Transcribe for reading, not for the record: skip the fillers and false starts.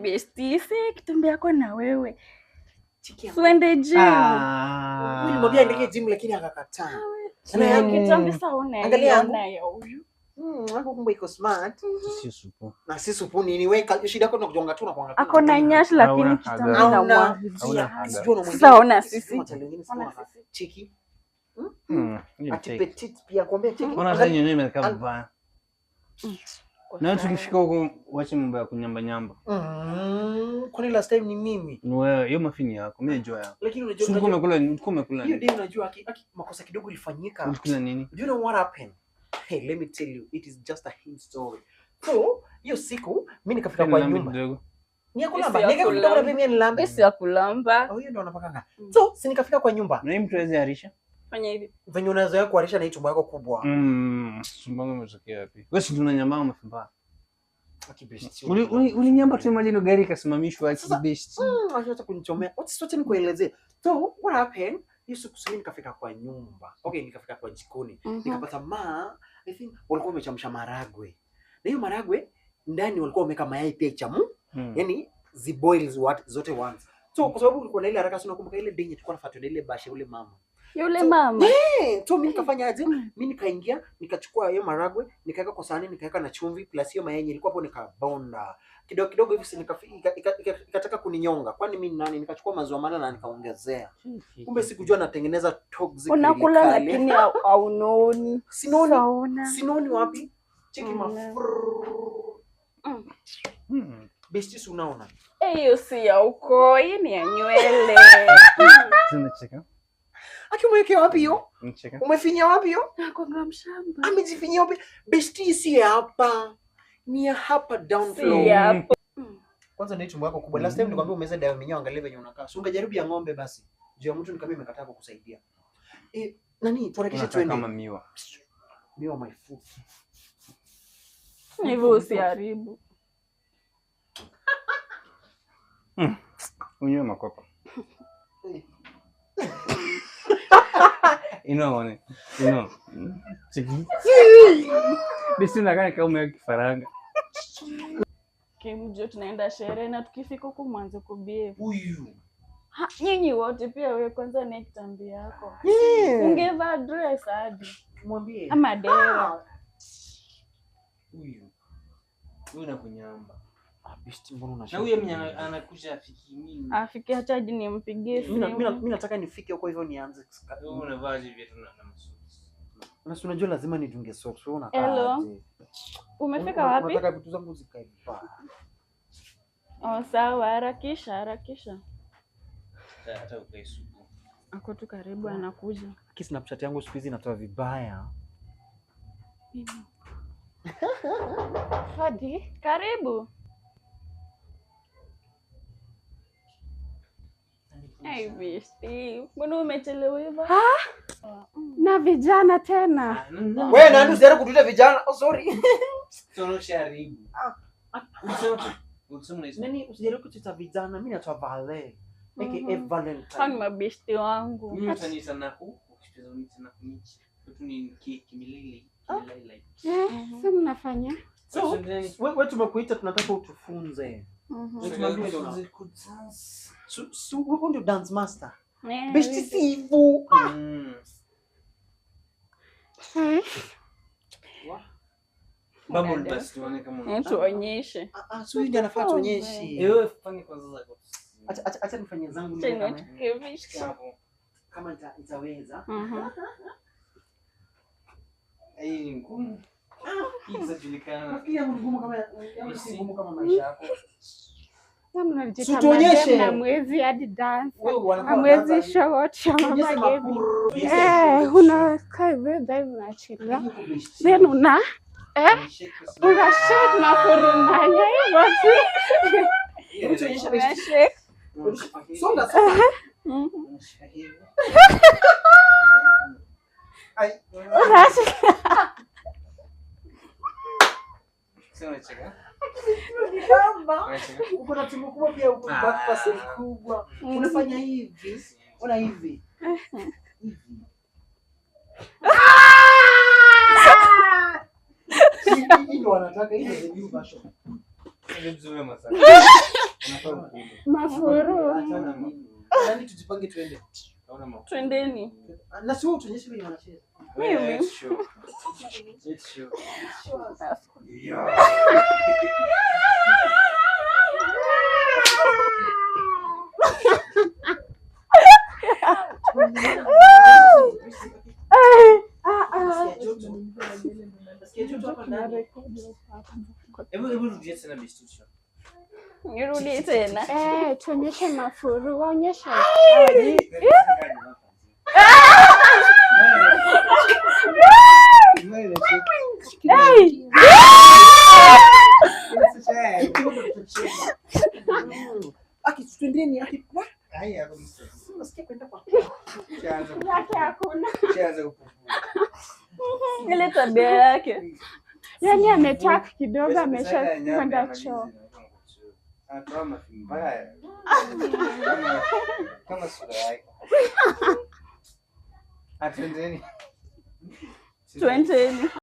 bestie, kitembea kwa na wewe. Twende gym. Nilimwambia ndege gym lakini akakataa. Ana kitambi saona. Angalia ya huyu. Hapo kumbe iko smart. Si supu. Na si supu nini wewe shida yako tunakujonga tu na kuanga. Ako na nyashi lakini kitambi na mwazi. Sasa ona sisi. Chiki. Ati petit pia kwambia chiki. Ona sasa nyenyewe imekaa vibaya. Na tukifika huko wacha mambo ya kunyamba. Kwani last time ni mimi? Ni wewe, hiyo mafini yako, mimi najua yako. Lakini unajua umekula. Hiyo ndio unajua makosa kidogo ilifanyika. Ulikula nini? Do you know what happened? Hey, let me tell you, it is just a hint story. So, hiyo siku mimi nikafika kwa nyumba. Ni kulamba. Nikakutana mimi nilambe. Isi ya kulamba. Hiyo ndio unapakanga. So, si nikafika kwa nyumba. Na mtu aweze arisha? Fanya hivi. Venye unazoea kuarisha na tumbo yako kubwa. Tumbo umetokea wapi? Wewe si tuna nyama umefumba. Akibesti. Ulinyamba tu imagine gari kasimamishwa akibesti. Acha kunichomea. Wote nikuelezee. So, what happened? Hiyo siku mimi nikafika kwa nyumba. Okay, nikafika kwa jikoni. Nikapata I think walikuwa wamechamsha maragwe. Na hiyo maragwe ndani walikuwa wameka mayai pia chamu. Yaani ziboils zote once. So kwa sababu kulikuwa na ile haraka sana kumbuka ile dinyi tulikuwa nafuata ile bashe ule mama. Yule mama. So mimi nikafanya aje? Mimi nikaingia, nikachukua hiyo maragwe, nikaweka kwa sahani, nikaweka na chumvi plus hiyo mayai ilikuwa hapo nikabonda. Kidogo hivi ikataka kuninyonga. Kwani mimi nani? Nikachukua maziwa mala na nikaongezea. Kumbe sikujua natengeneza toxic. Unakula lakini haunoni. Sinoni wapi? Cheki bestie unaona? Hiyo si ya uko, hii ni ya nywele. Tunacheka. Akimwekea wapi hiyo? Umefinya wapi hiyo? Nakonga mshamba. Amejifinyia wapi? Bestie si hapa. Ni hapa down floor. Si hapa. Kwanza ndio tumbo yako kubwa. Last time nikwambia umeza dawa minyoo angalia venye unakaa. So ungejaribu ya ng'ombe basi. Juu ya mtu nikamwambia nimekataa kukusaidia. Nani tuharakishe twende. Kama miwa. Miwa my food. Hivyo usiharibu. Unywe makopo. Inaone. Chiki. Bisi nakana kama umewa kifaranga. Kimjo tunaenda sherehe na tukifika huko mwanzo kubie. Huyu. Nyinyi wote pia wewe kwanza na kitambi yako. Ungeva dress hadi. Mwambie. Ama dera. Huyu na kunyamba. Bestie mbona unashinda? Na huyo mnyama anakuja afiki mimi. Afiki hata hadi nimpigie simu. Mimi nataka nifike huko hivyo nianze. Wewe unavaa viatu na masuti. Na si unajua lazima nidunge socks. Wewe unakaa. Hello. Umefika wapi? Nataka vitu zangu zikae vibaya. Sawa, harakisha. Hata ukaisubu. Ako tu karibu anakuja. Snapchat yangu siku hizi inatoa vibaya. Hadi, karibu. Hey, bestie. Mbona umechelewa hivyo? Na vijana tena. Wewe nani usiende kutuita vijana? Oh sorry. Tunasharibu. Nani usijaribu kutuita vijana? Mimi natoa Vale. Aka Valentine. Hani mabeshte wangu. Mimi utanita na ukicheza unita na kunichi. Kitu ni kimilili. Sasa mnafanya? So, wewe tumekuita tunataka utufunze. Tumekuita kudance. So wewe ndio dance master. Bestie sivu. Bubble bust tuone kama unataka. Tuonyeshe. So ndio anafaa tuonyeshe. Wewe fanye kwanza zako. Acha nifanye zangu mimi kama itaweza. Hii ni ngumu. Hii inajulikana. Nafikiria ngumu kama maisha yako. Tuonyeshe na mwezi hadi dance. Mwezi short mama baby. Unakaa hivi unachila. Then una shake na kurundanya hivyo. Shake. Songa. Ai. Sema cheka. Uko na timu kubwa pia uko back pass kubwa. Unafanya hivi. Ona hivi. Hivi. Ndio wanataka hiyo ndio basho. Ndio mzuri masaka. mafuru. Nani tujipange twende? Twendeni. Na sio tuonyeshe vile wanacheza. Mimi. Let's show. Yeah. Hebu rudia tena bistucho. Nirudi tena. Tuonyeshe mafuru, waonyeshe. Twendeni Haya hapo msio. unasikia kwenda kwa Yake hakuna. Ile tabia yake. Yaani ametaka kidogo amesha kwenda choo. Anatoa mafimbaya. Kama sura yake. Atendeni. Twendeni.